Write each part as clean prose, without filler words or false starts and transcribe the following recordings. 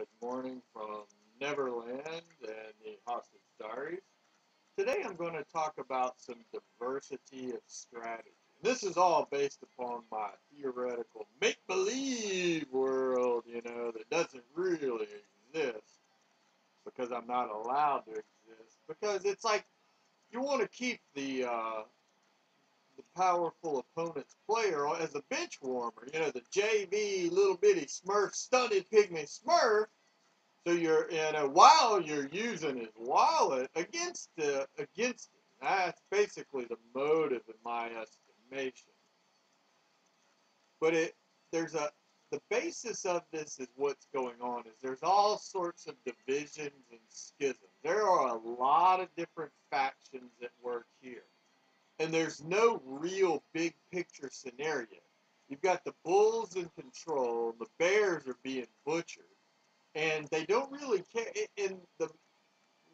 Good morning from Neverland and the Hostage Diaries. Today I'm going to talk about some diversity of strategy. This is all based upon my theoretical make-believe world, that doesn't really exist because I'm not allowed to exist. Because it's like you want to keep the powerful opponent's player as a bench warmer. The JV little bitty Smurf, stunted pygmy Smurf. So you're while you're using his wallet against him. That's basically the motive in my estimation. But the basis of this is what's going on is there's all sorts of divisions and schisms. There are a lot of different factions at work here. And there's no real big picture scenario. You've got the bulls in control, the bears are being butchered, and they don't really care.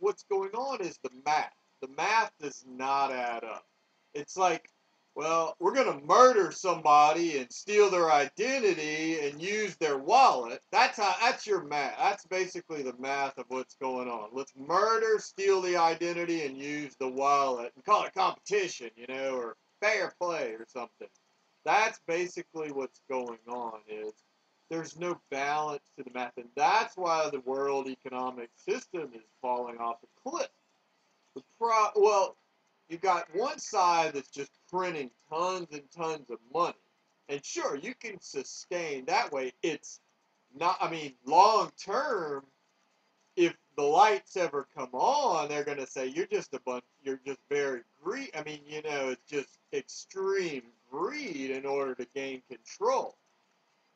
What's going on is the math. The math does not add up. It's like, well, we're going to murder somebody and steal their identity and use their wallet. That's your math. That's basically the math of what's going on. Let's murder, steal the identity, and use the wallet and call it competition, or fair play or something. That's basically what's going on is there's no balance to the math. And that's why the world economic system is falling off a cliff. You got one side that's just printing tons and tons of money. And sure, you can sustain that way. It's not, long term, if the lights ever come on, they're going to say, you're just very greedy. It's just extreme greed in order to gain control.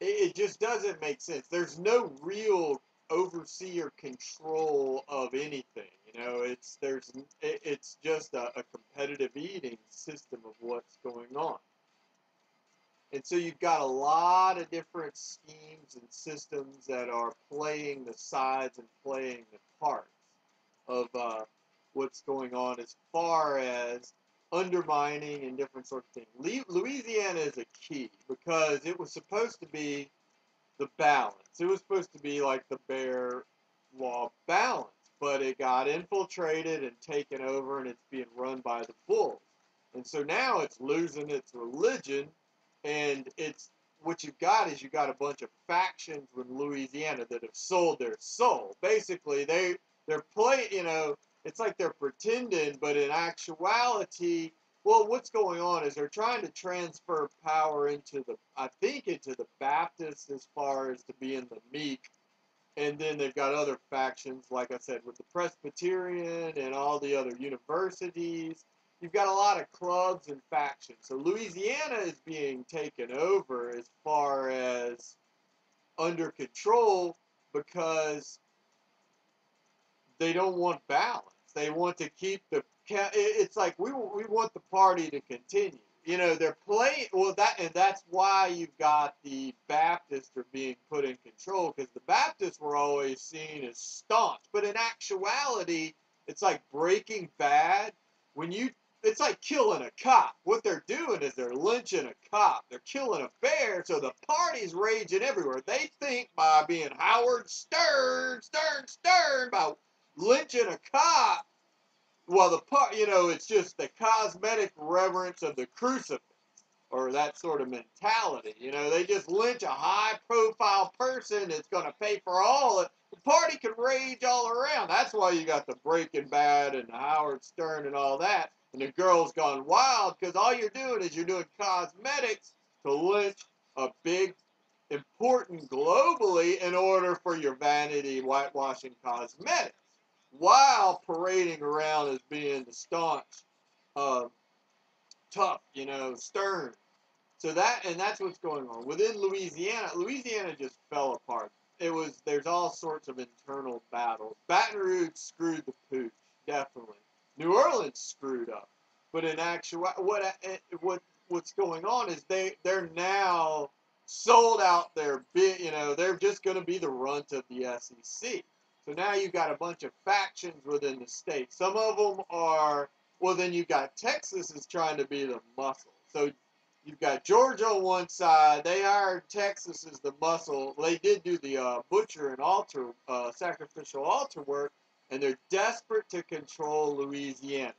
It just doesn't make sense. There's no real overseer control of anything. It's just a competitive eating system of what's going on. And so you've got a lot of different schemes and systems that are playing the sides and playing the parts of what's going on as far as undermining and different sorts of things. Louisiana is a key because it was supposed to be the balance. It was supposed to be like the bear law balance, but it got infiltrated and taken over, and it's being run by the bulls. And so now it's losing its religion, and what you've got is you've got a bunch of factions with Louisiana that have sold their soul. Basically, they're playing, it's like they're pretending, but in actuality, well, what's going on is they're trying to transfer power into the Baptists as far as to being the meek. And then they've got other factions, like I said, with the Presbyterian and all the other universities. You've got a lot of clubs and factions. So Louisiana is being taken over as far as under control because they don't want balance. They want to keep it's like we want the party to continue. They're playing, that's why you've got the Baptists are being put in control, because the Baptists were always seen as staunch. But in actuality, it's like Breaking Bad. It's like killing a cop. What they're doing is they're lynching a cop. They're killing a bear, so the party's raging everywhere. They think by being Howard Stern, by lynching a cop, well, it's just the cosmetic reverence of the crucifix, or that sort of mentality. They just lynch a high-profile person that's going to pay for all it. The party can rage all around. That's why you got the Breaking Bad and the Howard Stern and all that. And the girl's gone wild because all you're doing is you're doing cosmetics to lynch a big, important globally in order for your vanity whitewashing cosmetics, while parading around as being the staunch, tough, stern. So that's what's going on. Within Louisiana just fell apart. There's all sorts of internal battles. Baton Rouge screwed the pooch, definitely. New Orleans screwed up. But in actuality, what's going on is they're now sold out their bid, they're just going to be the runt of the SEC. So now you've got a bunch of factions within the state. Some of them are, then you've got Texas is trying to be the muscle. So You've got Georgia on one side. They hired Texas as the muscle. They did do the butcher and altar, sacrificial altar work, and they're desperate to control Louisiana.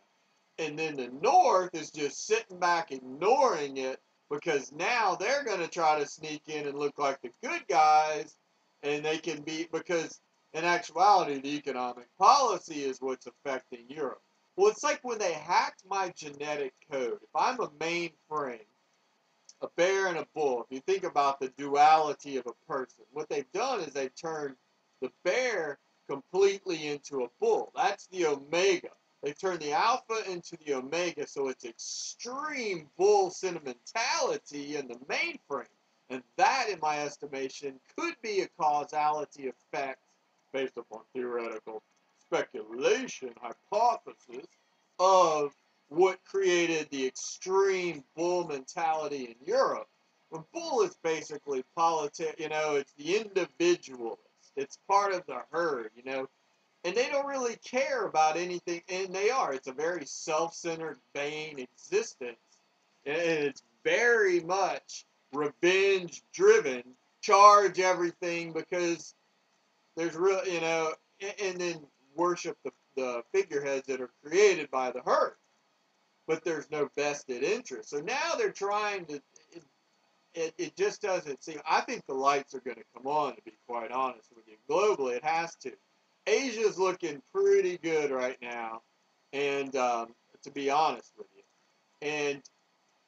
And then the North is just sitting back ignoring it because now they're going to try to sneak in and look like the good guys, and they can be, because in actuality, the economic policy is what's affecting Europe. Well, it's like when they hacked my genetic code. If I'm a mainframe, a bear and a bull, if you think about the duality of a person, what they've done is they've turned the bear completely into a bull. That's the omega. They've turned the alpha into the omega, so it's extreme bull sentimentality in the mainframe. And that, in my estimation, could be a causality effect based upon theoretical speculation, hypothesis, of what created the extreme bull mentality in Europe. When bull is basically politics, it's the individualist. It's part of the herd, and they don't really care about anything, and they are. It's a very self-centered, vain existence, and it's very much revenge-driven, charge everything because there's real, and then worship the figureheads that are created by the herd. But there's no vested interest. So now they're trying to, it just doesn't seem, I think the lights are going to come on, to be quite honest with you. Globally, it has to. Asia's looking pretty good right now, and to be honest with you. And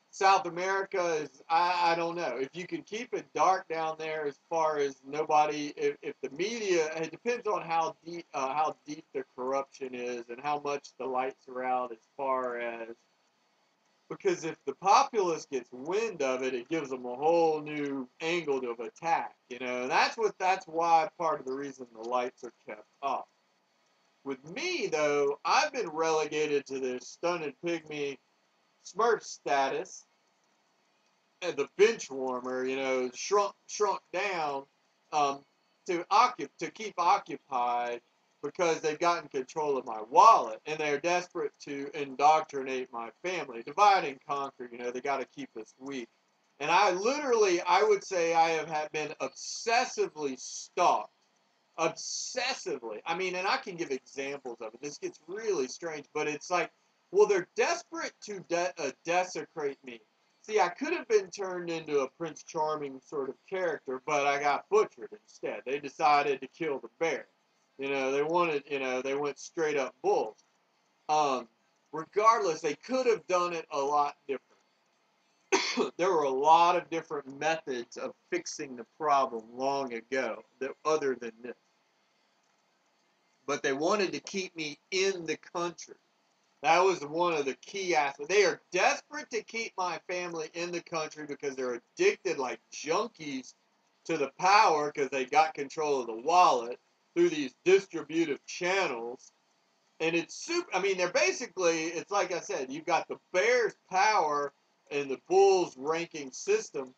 South America is, I don't know. If you can keep it dark down there as far as nobody, if the media, it depends on how deep the corruption is and how much the lights are out as far as, because if the populace gets wind of it, it gives them a whole new angle of attack, That's why part of the reason the lights are kept off. With me, though, I've been relegated to this stunted pygmy Smurf status, and the bench warmer, shrunk down to keep occupied because they've gotten control of my wallet and they're desperate to indoctrinate my family, divide and conquer. They got to keep us weak. And I would say I have been obsessively stalked. Obsessively. I mean, and I can give examples of it. This gets really strange, but it's like, well, they're desperate to desecrate me. See, I could have been turned into a Prince Charming sort of character, but I got butchered instead. They decided to kill the bear. They went straight up bulls. Regardless, they could have done it a lot different. There were a lot of different methods of fixing the problem long ago, other than this. But they wanted to keep me in the country. That was one of the key aspects. They are desperate to keep my family in the country because they're addicted like junkies to the power because they got control of the wallet through these distributive channels. And they're basically, it's like I said, you've got the bear's power and the bull's ranking system,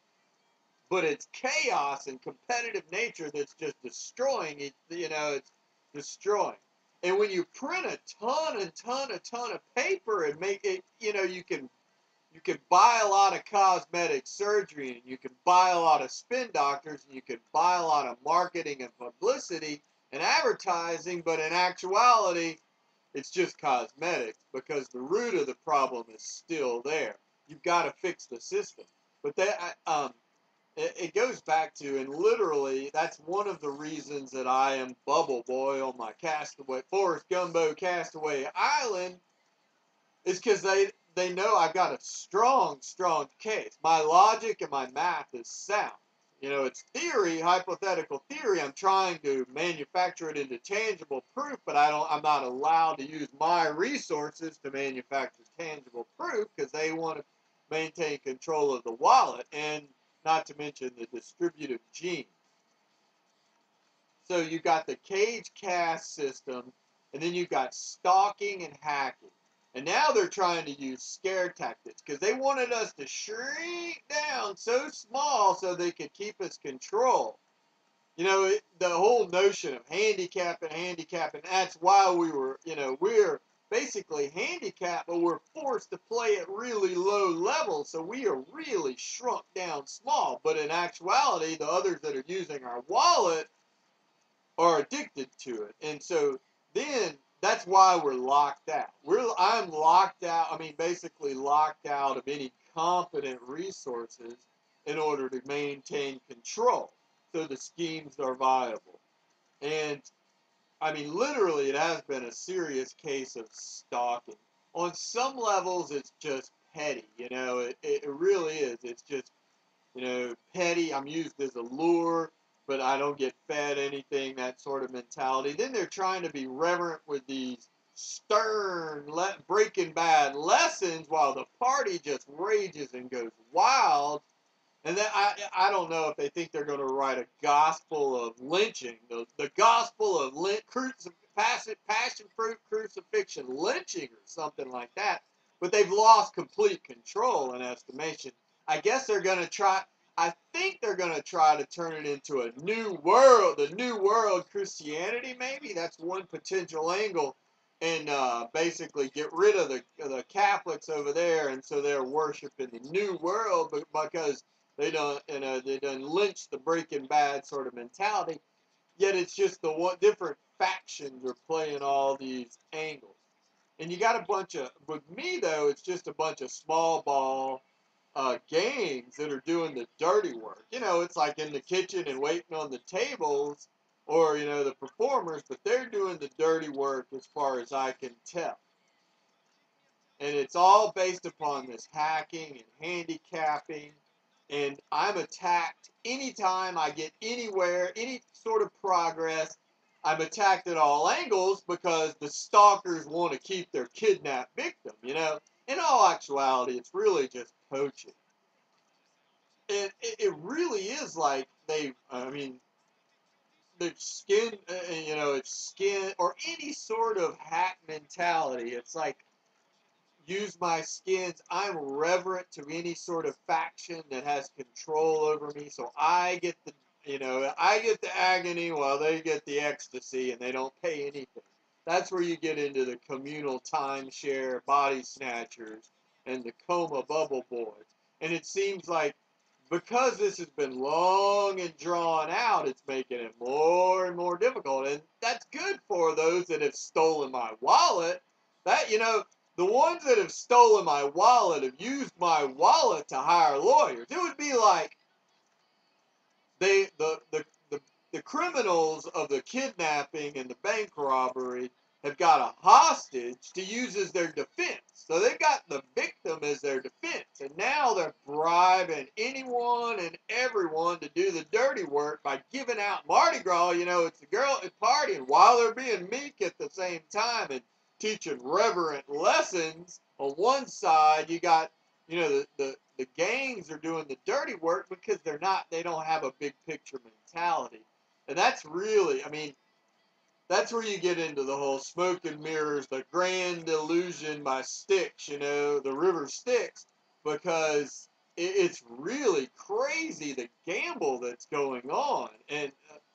but it's chaos and competitive nature that's just destroying it. It's destroying. And when you print a ton of paper and make it, you can buy a lot of cosmetic surgery and you can buy a lot of spin doctors and you can buy a lot of marketing and publicity and advertising, but in actuality, it's just cosmetics because the root of the problem is still there. You've got to fix the system. But it goes back to, and literally, that's one of the reasons that I am Bubble Boy on my Castaway, Forrest Gumbo Castaway Island, is because they know I've got a strong case. My logic and my math is sound. It's theory, hypothetical theory. I'm trying to manufacture it into tangible proof, but I'm not allowed to use my resources to manufacture tangible proof because they want to maintain control of the wallet, and not to mention the distributive gene. So you've got the cage cast system, and then you've got stalking and hacking. And now they're trying to use scare tactics because they wanted us to shrink down so small so they could keep us controlled. The whole notion of handicapping, that's why we're basically handicapped, but we're forced to play at really low levels, so we are really shrunk down small. But in actuality, the others that are using our wallet are addicted to it. And so then that's why we're locked out. I'm locked out, I mean, basically locked out of any competent resources in order to maintain control. So the schemes are viable. And I mean, literally, it has been a serious case of stalking. On some levels, it's just petty. It really is. It's just, petty. I'm used as a lure, but I don't get fed anything, that sort of mentality. Then they're trying to be reverent with these stern, Breaking Bad lessons while the party just rages and goes wild. And then I don't know if they think they're going to write a gospel of lynching, the gospel of passion fruit crucifixion lynching or something like that. But they've lost complete control in estimation. I guess they're going to try. I think they're going to try to turn it into a new world, the new world Christianity. Maybe that's one potential angle, and basically get rid of the Catholics over there, and so they're worshiping the new world because they done lynched the Breaking Bad sort of mentality. Yet it's just different factions are playing all these angles. And you got a bunch of, with me though, it's just a bunch of small ball gangs that are doing the dirty work. It's like in the kitchen and waiting on the tables, or, the performers, but they're doing the dirty work as far as I can tell. And it's all based upon this hacking and handicapping. And I'm attacked anytime I get anywhere, any sort of progress. I'm attacked at all angles because the stalkers want to keep their kidnapped victim, In all actuality, it's really just poaching. And it really is like the skin, it's skin, or any sort of hack mentality. It's like, use my skins. I'm reverent to any sort of faction that has control over me, so I get the agony while they get the ecstasy, and they don't pay anything. That's where you get into the communal timeshare body snatchers and the coma bubble boys. And it seems like because this has been long and drawn out, it's making it more and more difficult. And that's good for those that have stolen my wallet. The ones that have stolen my wallet have used my wallet to hire lawyers. It would be like the criminals of the kidnapping and the bank robbery have got a hostage to use as their defense. So they've got the victim as their defense. And now they're bribing anyone and everyone to do the dirty work by giving out Mardi Gras. It's the girl at partying while they're being meek at the same time and teaching reverent lessons. On one side, you got, the gangs are doing the dirty work because they don't have a big picture mentality. And that's really, that's where you get into the whole smoke and mirrors, the grand illusion by Styx, the river Styx, because it's really crazy the gamble that's going on. And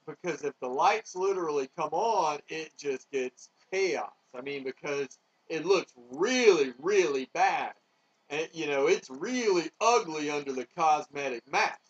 because if the lights literally come on, it just gets chaos. Because it looks really, really bad. And, it's really ugly under the cosmetic mask.